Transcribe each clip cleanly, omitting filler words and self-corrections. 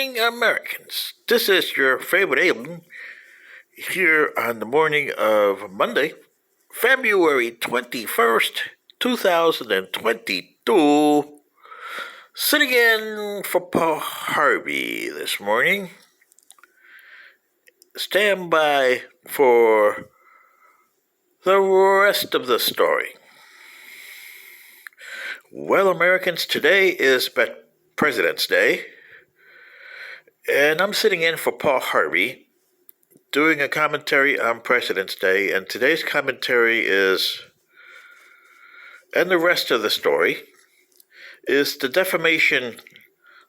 morning, Americans. This is your favorite alien here on the morning of Monday, February 21st, 2022. Sitting in for Paul Harvey this morning. Stand by for the rest of the story. Well, Americans, today is President's Day, and I'm sitting in for Paul Harvey doing a commentary on President's Day, and today's commentary is, and the rest of the story, is the defamation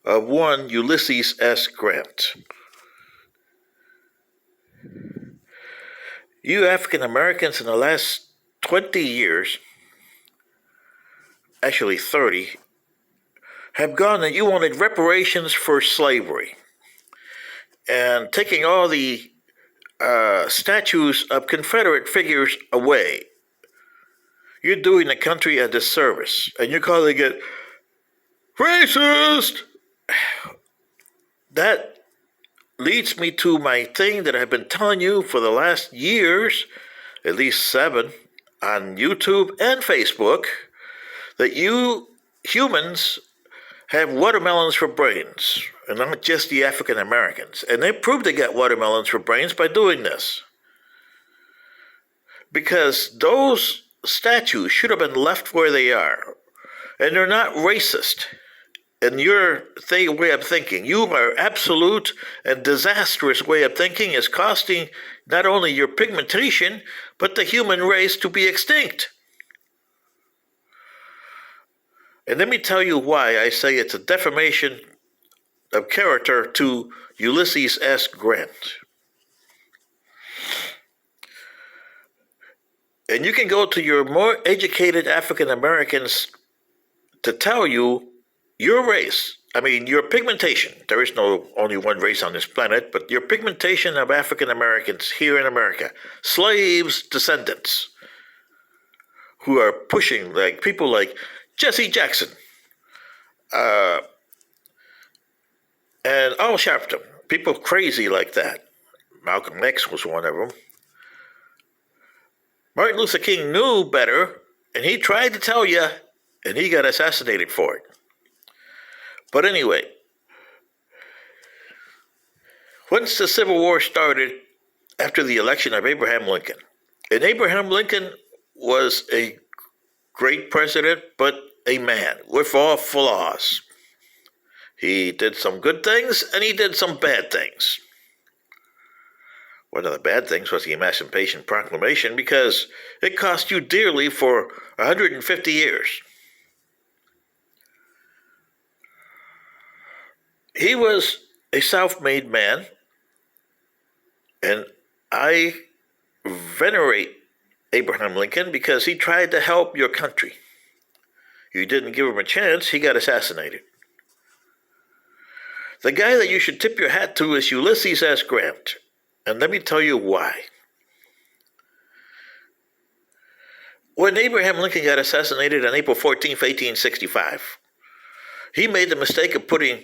of one Ulysses S. Grant. You African Americans in the last 20 years, actually 30, have gone and you wanted reparations for slavery and taking all the statues of Confederate figures away. You're doing the country a disservice, and you're calling it racist. That leads me to my thing that I've been telling you for the last years, at least 7, on YouTube and Facebook, that you humans have watermelons for brains, and not just the African Americans. And they proved they got watermelons for brains by doing this. Because those statues should have been left where they are. And they're not racist. In your way of thinking, you are absolute and disastrous way of thinking is costing not only your pigmentation, but the human race to be extinct. And let me tell you why I say it's a defamation of character to Ulysses S. Grant. And you can go to your more educated African Americans to tell you your race, your pigmentation. There is no only one race on this planet, but your pigmentation of African Americans here in America, slaves, descendants, who are pushing like people like Jesse Jackson, and Al Sharpton, people crazy like that. Malcolm X was one of them. Martin Luther King knew better, and he tried to tell you, and he got assassinated for it. But anyway, once the Civil War started after the election of Abraham Lincoln, and Abraham Lincoln was a great president, but a man with all flaws. He did some good things, and he did some bad things. One of the bad things was the Emancipation Proclamation, because it cost you dearly for 150 years. He was a self-made man, and I venerate Abraham Lincoln because he tried to help your country. You didn't give him a chance, he got assassinated. The guy that you should tip your hat to is Ulysses S. Grant, and let me tell you why. When Abraham Lincoln got assassinated on April 14th, 1865, he made the mistake of putting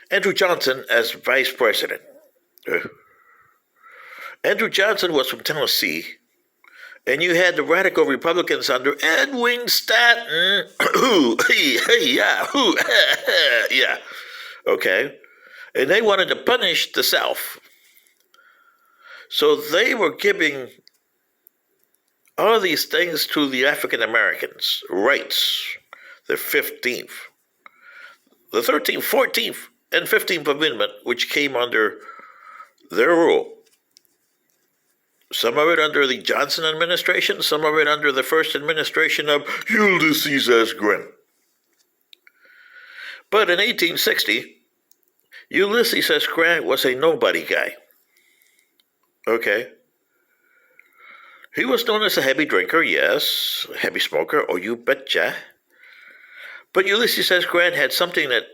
Andrew Johnson as vice president. Andrew Johnson was from Tennessee, and you had the radical Republicans under Edwin Stanton. Yeah. Okay. And they wanted to punish the South. So they were giving all these things to the African Americans, rights, the 15th, the 13th, 14th, and 15th Amendment, which came under their rule. Some of it under the Johnson administration, some of it under the first administration of Ulysses S. Grant. But in 1860, Ulysses S. Grant was a nobody guy. Okay. He was known as a heavy drinker, yes, a heavy smoker, oh you betcha. But Ulysses S. Grant had something that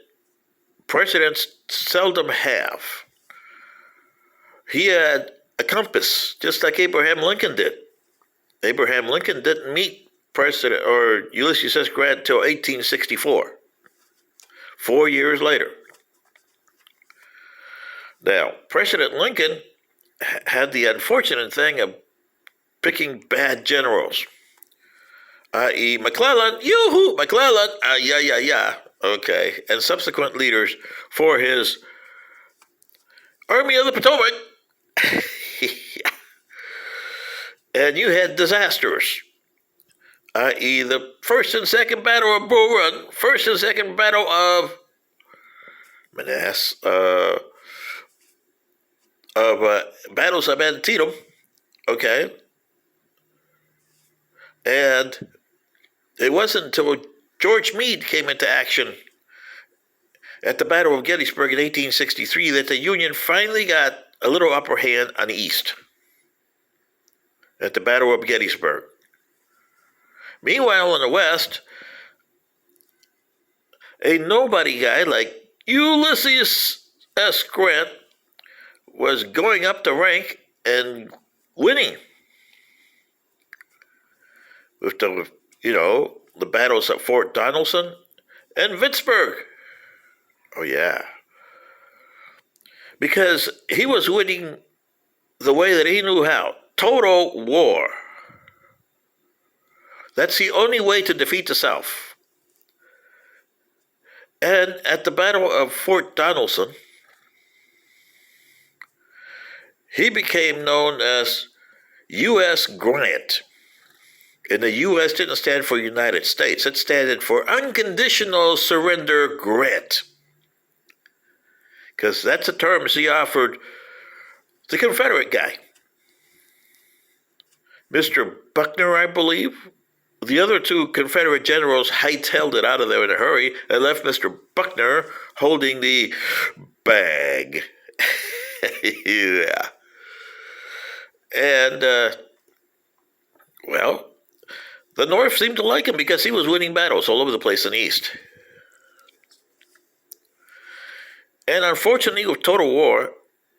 presidents seldom have. He had a compass, just like Abraham Lincoln did. Abraham Lincoln didn't meet President or Ulysses S. Grant until 1864, 4 years later. Now, President Lincoln had the unfortunate thing of picking bad generals, i.e., McClellan, yoo-hoo, McClellan, yeah, yeah, yeah, okay, and subsequent leaders for his Army of the Potomac. And you had disasters, i.e., the first and second battle of Bull Run, first and second battle of Manassas, battles of Antietam, okay, and it wasn't until George Meade came into action at the Battle of Gettysburg in 1863 that the Union finally got a little upper hand on the East at the Battle of Gettysburg. Meanwhile, in the West, a nobody guy like Ulysses S. Grant was going up the rank and winning with the battles at Fort Donelson and Vicksburg. Oh, yeah. Because he was winning the way that he knew how. Total war. That's the only way to defeat the South. And at the Battle of Fort Donelson, he became known as U.S. Grant. And the U.S. didn't stand for United States. It stood for Unconditional Surrender Grant. Because that's the terms he offered the Confederate guy. Mr. Buckner, I believe. The other two Confederate generals hightailed it out of there in a hurry and left Mr. Buckner holding the bag. Yeah. And, the North seemed to like him because he was winning battles all over the place in the East. And unfortunately, with total war,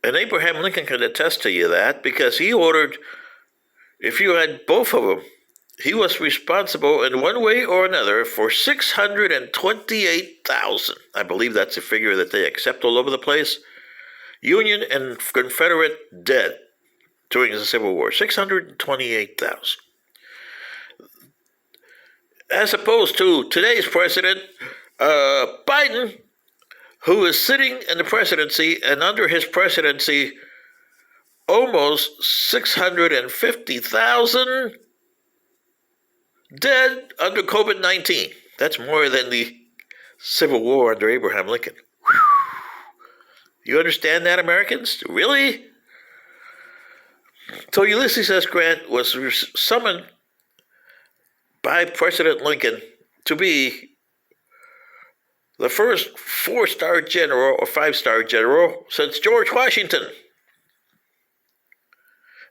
and Abraham Lincoln can attest to you that, because he ordered, if you had both of them, he was responsible in one way or another for 628,000. I believe that's a figure that they accept all over the place. Union and Confederate dead during the Civil War, 628,000. As opposed to today's president, Biden, who is sitting in the presidency, and under his presidency, almost 650,000 dead under COVID-19. That's more than the Civil War under Abraham Lincoln. Whew. You understand that, Americans? Really? So Ulysses S. Grant was summoned by President Lincoln to be the first 4-star general or 5-star general since George Washington,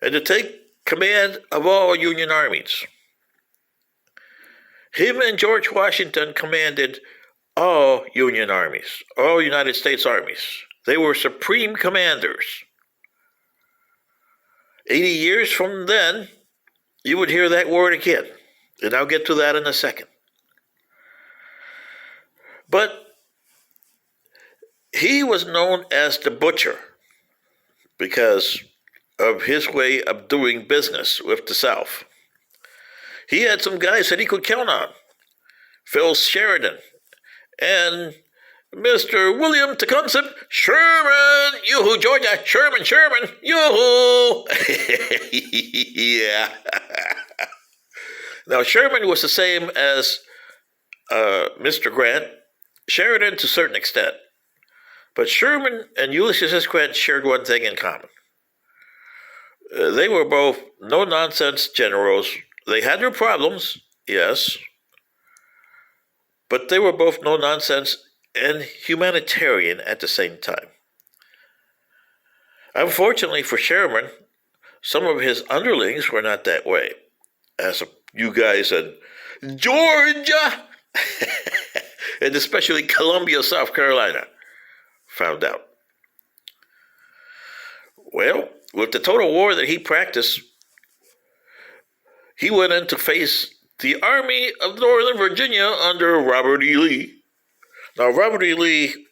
and to take command of all Union armies. Him and George Washington commanded all Union armies, all United States armies. They were supreme commanders. 80 years from then, you would hear that word again. And I'll get to that in a second. But he was known as the Butcher because of his way of doing business with the South. He had some guys that he could count on. Phil Sheridan and Mr. William Tecumseh Sherman. Yoo-hoo, Georgia. Sherman. Yoo-hoo. Yeah. Now, Sherman was the same as Mr. Grant. Sheridan to a certain extent. But Sherman and Ulysses S. Grant shared one thing in common. They were both no-nonsense generals. They had their problems, yes, but they were both no-nonsense and humanitarian at the same time. Unfortunately for Sherman, some of his underlings were not that way, as you guys in Georgia, and especially Columbia, South Carolina, found out. Well, with the total war that he practiced, he went in to face the Army of Northern Virginia under Robert E. Lee. Now, Robert E. Lee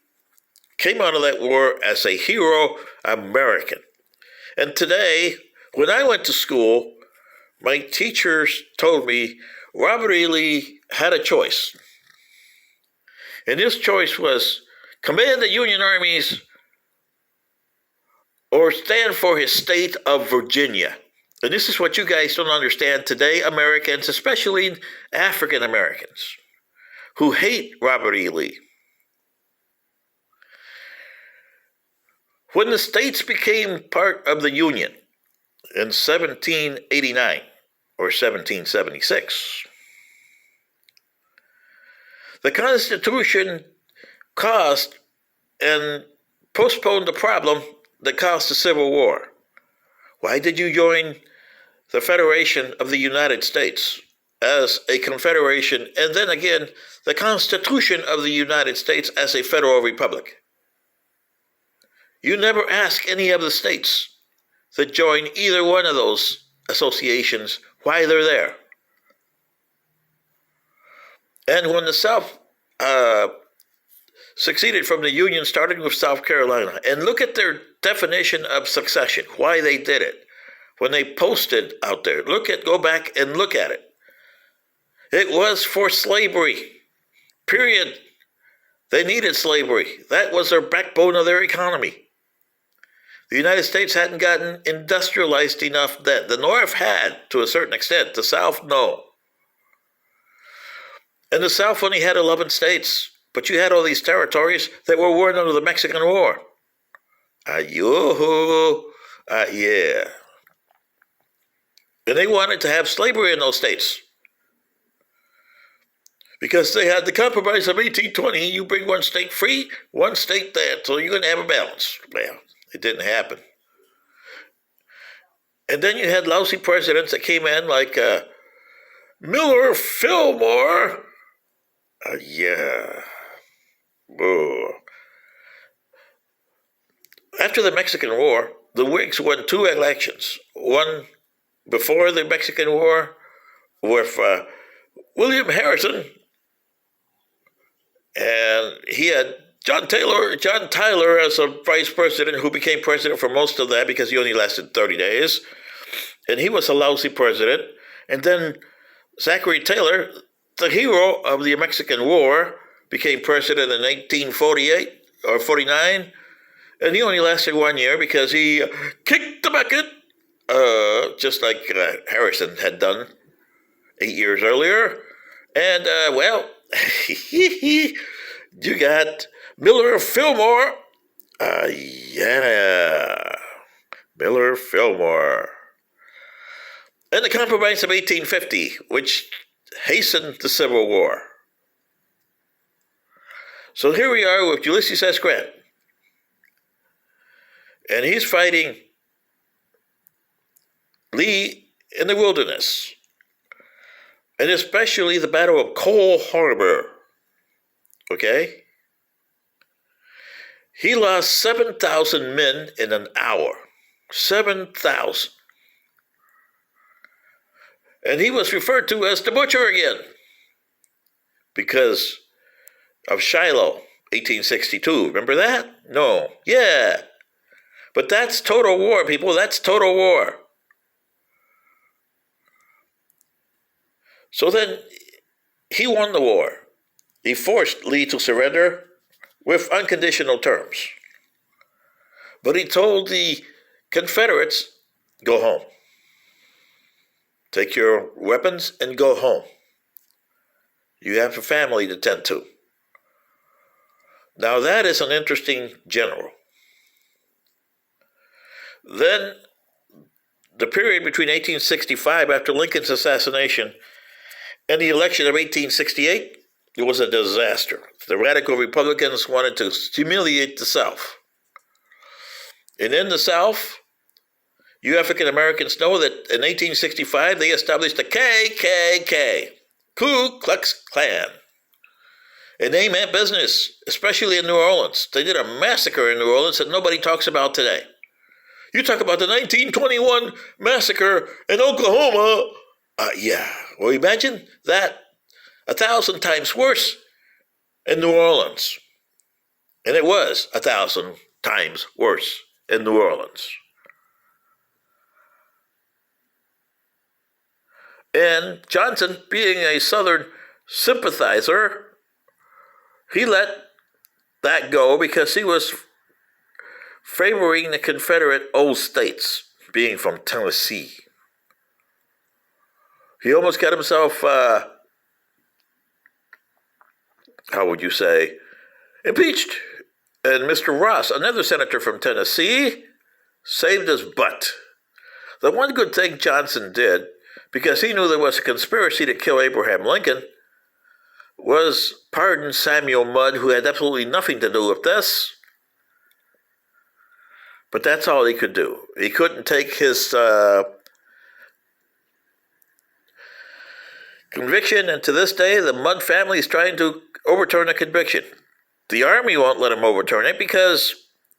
came out of that war as a hero American. And today, when I went to school, my teachers told me Robert E. Lee had a choice. And his choice was command the Union armies or stand for his state of Virginia. And this is what you guys don't understand today, Americans, especially African Americans, who hate Robert E. Lee. When the states became part of the Union in 1789 or 1776, the Constitution caused and postponed the problem that caused the Civil War. Why did you join the Federation of the United States as a confederation, and then again, the Constitution of the United States as a federal republic? You never ask any of the states that join either one of those associations why they're there. And when the South succeeded from the Union, starting with South Carolina, and look at their definition of succession, why they did it. When they posted out there, go back and look at it. It was for slavery, period. They needed slavery. That was their backbone of their economy. The United States hadn't gotten industrialized enough then. The North had, to a certain extent. The South, no. And the South only had 11 states. But you had all these territories that were warring under the Mexican War. Yeah. And they wanted to have slavery in those states. Because they had the Compromise of 1820. You bring one state free, one state dead. So you're going to have a balance. Well, it didn't happen. And then you had lousy presidents that came in like Miller Fillmore. Yeah. Whoa. After the Mexican War, the Whigs won 2 elections. One before the Mexican War with William Harrison, and he had John Tyler as a vice president, who became president for most of that because he only lasted 30 days. And he was a lousy president. And then Zachary Taylor, the hero of the Mexican War, became president in 1948 or 49, and he only lasted 1 year because he kicked the bucket, just like Harrison had done 8 years earlier. And, you got Miller Fillmore. Miller Fillmore. And the Compromise of 1850, which hastened the Civil War. So here we are with Ulysses S. Grant. And he's fighting Lee in the wilderness. And especially the Battle of Cold Harbor. Okay? He lost 7,000 men in an hour. 7,000. And he was referred to as the Butcher again. Because of Shiloh, 1862. Remember that? No. Yeah. But that's total war, people. That's total war. So then he won the war. He forced Lee to surrender with unconditional terms. But he told the Confederates, go home. Take your weapons and go home. You have a family to tend to. Now that is an interesting general. Then the period between 1865, after Lincoln's assassination, and the election of 1868, it was a disaster. The radical Republicans wanted to humiliate the South. And in the South, you African Americans know that in 1865, they established the KKK, Ku Klux Klan. And they meant business, especially in New Orleans. They did a massacre in New Orleans that nobody talks about today. You talk about the 1921 massacre in Oklahoma. Well, imagine that 1,000 times worse in New Orleans. And it was 1,000 times worse in New Orleans. And Johnson, being a Southern sympathizer, he let that go because he was favoring the Confederate old states, being from Tennessee. He almost got himself, how would you say, impeached. And Mr. Ross, another senator from Tennessee, saved his butt. The one good thing Johnson did, because he knew there was a conspiracy to kill Abraham Lincoln, was pardon Samuel Mudd, who had absolutely nothing to do with this. But that's all he could do. He couldn't take his conviction, and to this day, the Mudd family is trying to overturn the conviction. The Army won't let him overturn it because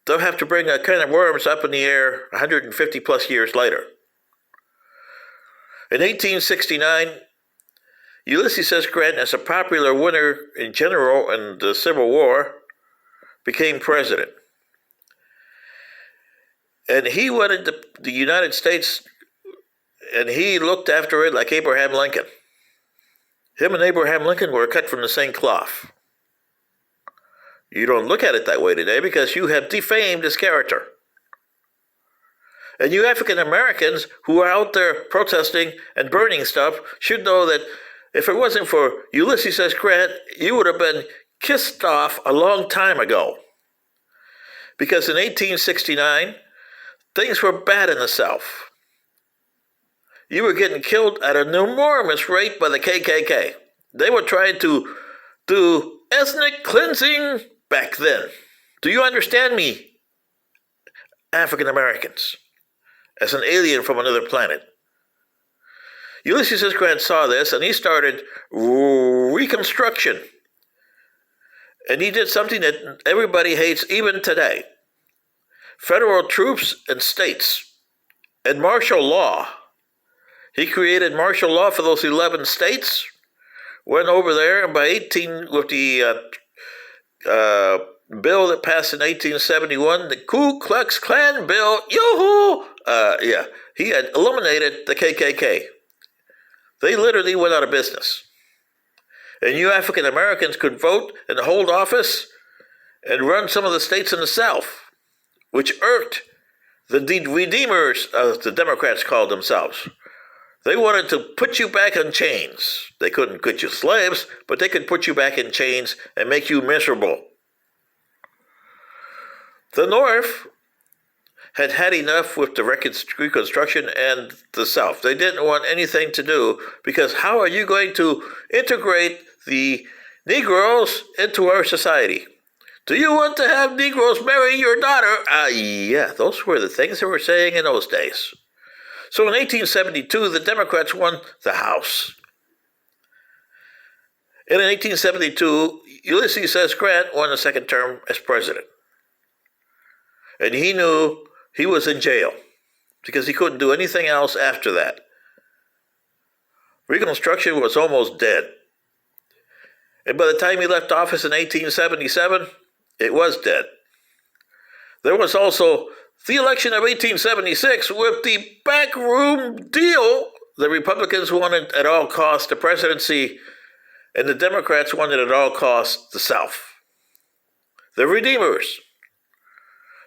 they'll have to bring a can of worms up in the air 150 plus years later. In 1869, Ulysses S. Grant, as a popular winner in general in the Civil War, became president. And he went into the United States and he looked after it like Abraham Lincoln. Him and Abraham Lincoln were cut from the same cloth. You don't look at it that way today because you have defamed his character. And you African Americans who are out there protesting and burning stuff should know that if it wasn't for Ulysses S. Grant, you would have been kissed off a long time ago. Because in 1869, things were bad in the South. You were getting killed at an enormous rate by the KKK. They were trying to do ethnic cleansing back then. Do you understand me, African Americans, as an alien from another planet? Ulysses S. Grant saw this and he started Reconstruction. And he did something that everybody hates even today. Federal troops and states and martial law. He created martial law for those 11 states, went over there, and by 18, with the bill that passed in 1871, the Ku Klux Klan bill, yoo-hoo! He had eliminated the KKK. They literally went out of business. And you African Americans could vote and hold office and run some of the states in the South, which irked the Redeemers, as the Democrats called themselves. They wanted to put you back in chains. They couldn't put you slaves, but they could put you back in chains and make you miserable. The North had had enough with the Reconstruction and the South. They didn't want anything to do, because how are you going to integrate the Negroes into our society? Do you want to have Negroes marry your daughter? Yeah, those were the things they were saying in those days. So in 1872, the Democrats won the House. And in 1872, Ulysses S. Grant won the second term as president. And he knew he was in jail because he couldn't do anything else after that. Reconstruction was almost dead. And by the time he left office in 1877, it was dead. There was also the election of 1876 with the backroom deal. The Republicans wanted at all costs the presidency, and the Democrats wanted at all costs the South. The Redeemers.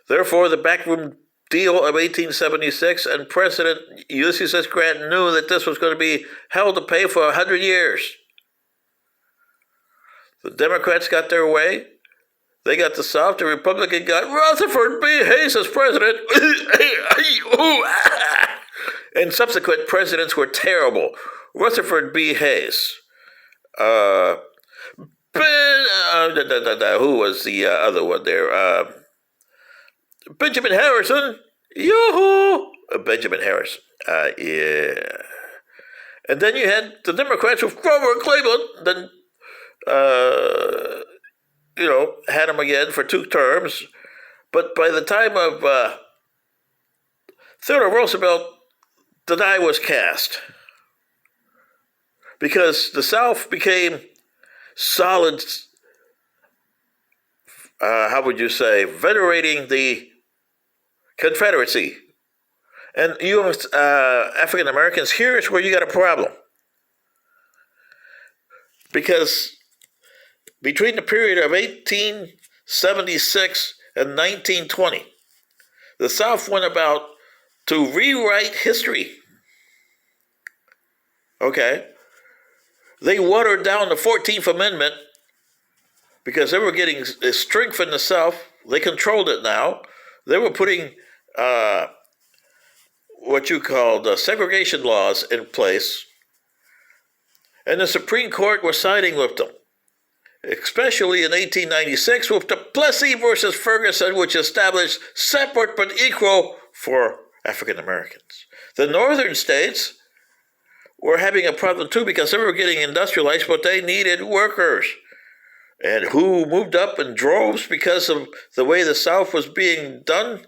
Therefore, the backroom deal of 1876, and President Ulysses S. Grant knew that this was going to be hell to pay for 100 years. The Democrats got their way. They got the South. The Republican got Rutherford B. Hayes as president. And subsequent presidents were terrible. Rutherford B. Hayes. Who was the other one there? Benjamin Harrison. Yoo-hoo! Benjamin Harrison. Yeah. And then you had the Democrats with Grover Cleveland. Then, had him again for 2 terms. But by the time of Theodore Roosevelt, the die was cast. Because the South became solid how would you say, venerating the Confederacy. And you African Americans, here's where you got a problem. Because between the period of 1876 and 1920, the South went about to rewrite history. Okay? They watered down the 14th Amendment because they were getting strength in the South. They controlled it now. They were putting what you called segregation laws in place. And the Supreme Court was siding with them, especially in 1896 with the Plessy versus Ferguson, which established separate but equal for African Americans. The northern states were having a problem too because they were getting industrialized, but they needed workers. And who moved up in droves because of the way the South was being done?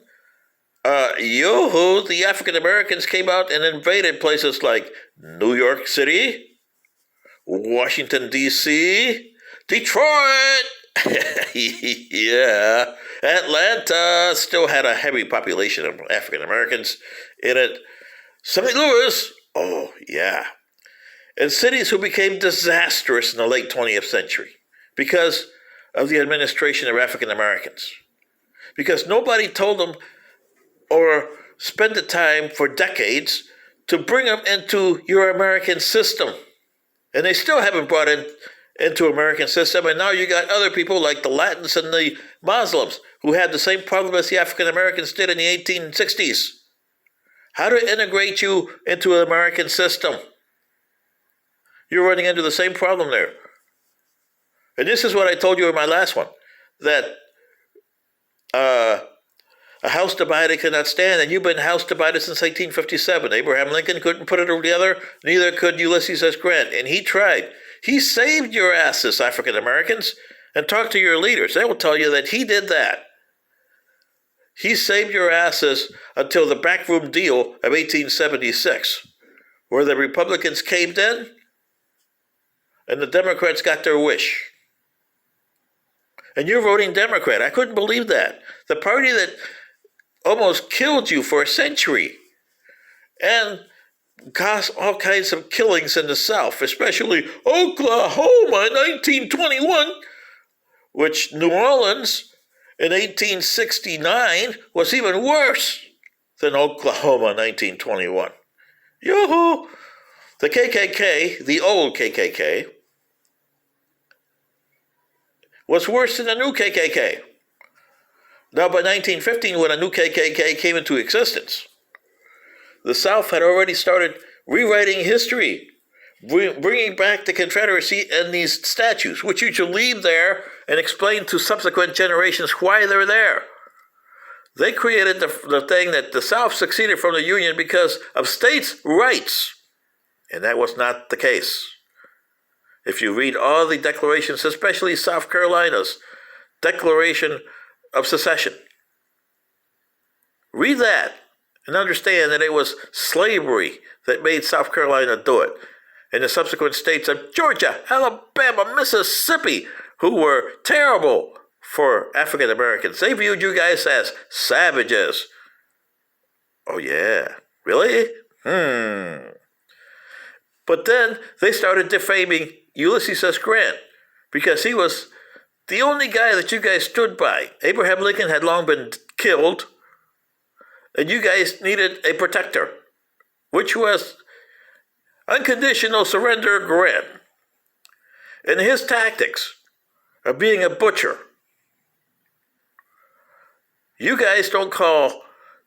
The African Americans came out and invaded places like New York City, Washington, D.C., Detroit, yeah, Atlanta still had a heavy population of African Americans in it. St. Louis, oh, yeah. And cities who became disastrous in the late 20th century because of the administration of African Americans. Because nobody told them or spent the time for decades to bring them into your American system. And they still haven't brought into American system. And now you got other people like the Latins and the Muslims who had the same problem as the African Americans did in the 1860s. How to integrate you into an American system. You're running into the same problem there. And this is what I told you in my last one, that a house divided cannot stand, and you've been house divided since 1857. Abraham Lincoln couldn't put it together, neither could Ulysses S. Grant, and he tried. He saved your asses, African Americans, and talk to your leaders. They will tell you that he did that. He saved your asses until the backroom deal of 1876, where the Republicans caved in, and the Democrats got their wish. And you're voting Democrat. I couldn't believe that. The party that almost killed you for a century and caused all kinds of killings in the South, especially Oklahoma in 1921, which New Orleans in 1869 was even worse than Oklahoma in 1921. Yoo-hoo! The KKK, the old KKK, was worse than the new KKK. Now, by 1915, when a new KKK came into existence, the South had already started rewriting history, bringing back the Confederacy and these statues, which you should leave there and explain to subsequent generations why they're there. They created the thing that the South succeeded from the Union because of states' rights, and that was not the case. If you read all the declarations, especially South Carolina's Declaration of Secession, read that and understand that it was slavery that made South Carolina do it. And the subsequent states of Georgia, Alabama, Mississippi, who were terrible for African Americans. They viewed you guys as savages. Oh, yeah. Really? But then they started defaming Ulysses S. Grant because he was the only guy that you guys stood by. Abraham Lincoln had long been killed, and you guys needed a protector, which was unconditional surrender Grant. And his tactics of being a butcher. You guys don't call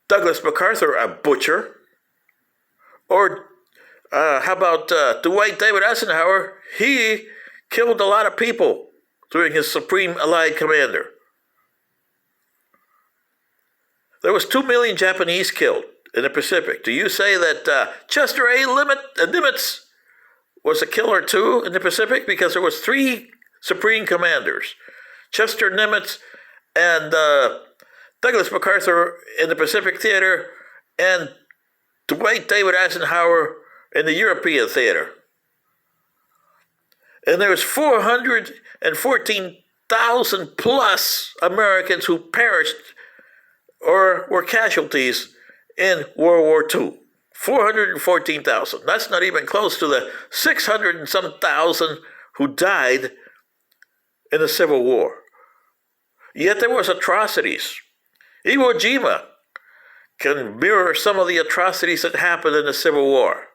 Douglas MacArthur a butcher. Or how about Dwight David Eisenhower? He killed a lot of people during his Supreme Allied Commander. There was 2 million Japanese killed in the Pacific. Do you say that Chester A. Nimitz was a killer too in the Pacific? Because there was 3 Supreme Commanders, Chester Nimitz and Douglas MacArthur in the Pacific Theater, and Dwight David Eisenhower in the European Theater. And there was 414 400,000 plus Americans who perished or were casualties in World War II. 414,000. That's not even close to the 600 and some thousand who died in the Civil War. Yet there was atrocities. Iwo Jima can mirror some of the atrocities that happened in the Civil War.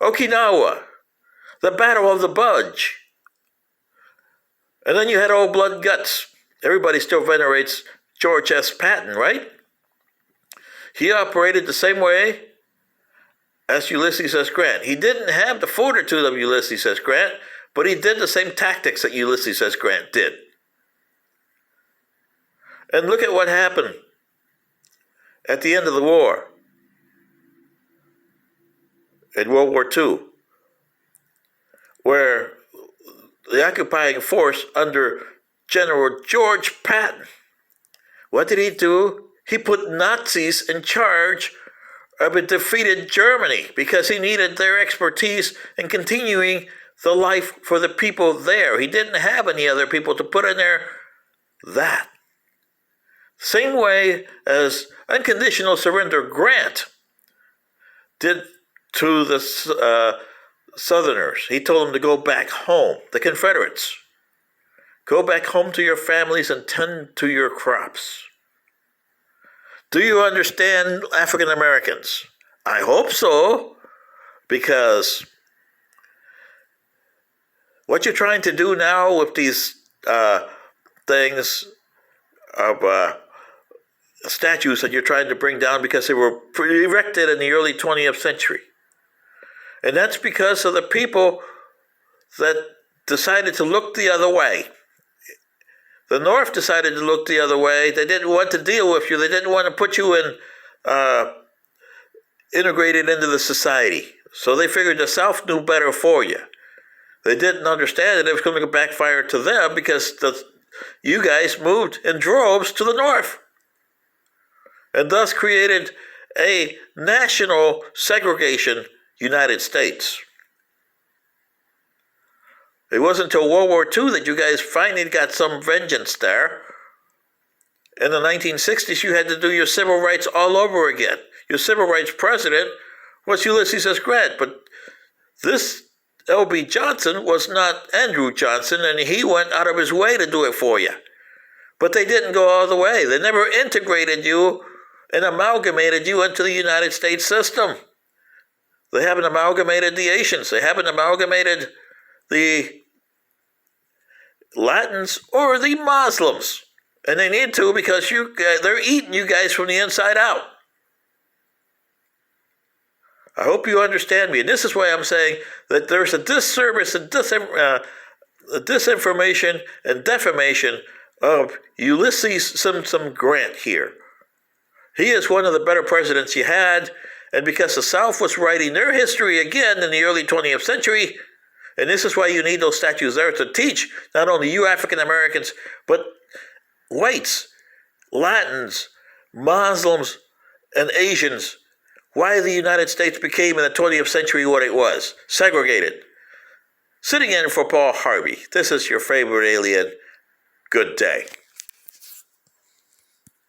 Okinawa, the Battle of the Bulge. And then you had Old Blood Guts. Everybody still venerates George S. Patton, right? He operated the same way as Ulysses S. Grant. He didn't have the fortitude of Ulysses S. Grant, but he did the same tactics that Ulysses S. Grant did. And look at what happened at the end of the war in World War II, where the occupying force under General George Patton, what did he do? He put Nazis in charge of a defeated Germany because he needed their expertise in continuing the life for the people there. He didn't have any other people to put in there that. Same way as unconditional surrender Grant did to the Southerners. He told them to go back home, the Confederates. Go back home to your families and tend to your crops. Do you understand African Americans? I hope so, because what you're trying to do now with these things of statues that you're trying to bring down because they were erected in the early 20th century. And that's because of the people that decided to look the other way. The North decided to look the other way. They didn't want to deal with you. They didn't want to put you in, integrated into the society. So they figured the South knew better for you. They didn't understand that it was going to backfire to them because you guys moved in droves to the North. And thus created a national segregation United States. It wasn't until World War II that you guys finally got some vengeance there. In the 1960s, you had to do your civil rights all over again. Your civil rights president was Ulysses S. Grant, but this L.B. Johnson was not Andrew Johnson, and he went out of his way to do it for you. But they didn't go all the way. They never integrated you and amalgamated you into the United States system. They haven't amalgamated the Asians. They haven't amalgamated the Latins or the Muslims. And they need to because they're eating you guys from the inside out. I hope you understand me. And this is why I'm saying that there's a disservice and disinformation and defamation of Ulysses Simpson Grant here. He is one of the better presidents you had, and because the South was writing their history again in the early 20th century, and this is why you need those statues there to teach not only you African Americans, but whites, Latins, Muslims, and Asians, why the United States became in the 20th century what it was, segregated. Sitting in for Paul Harvey, this is your favorite alien. Good day.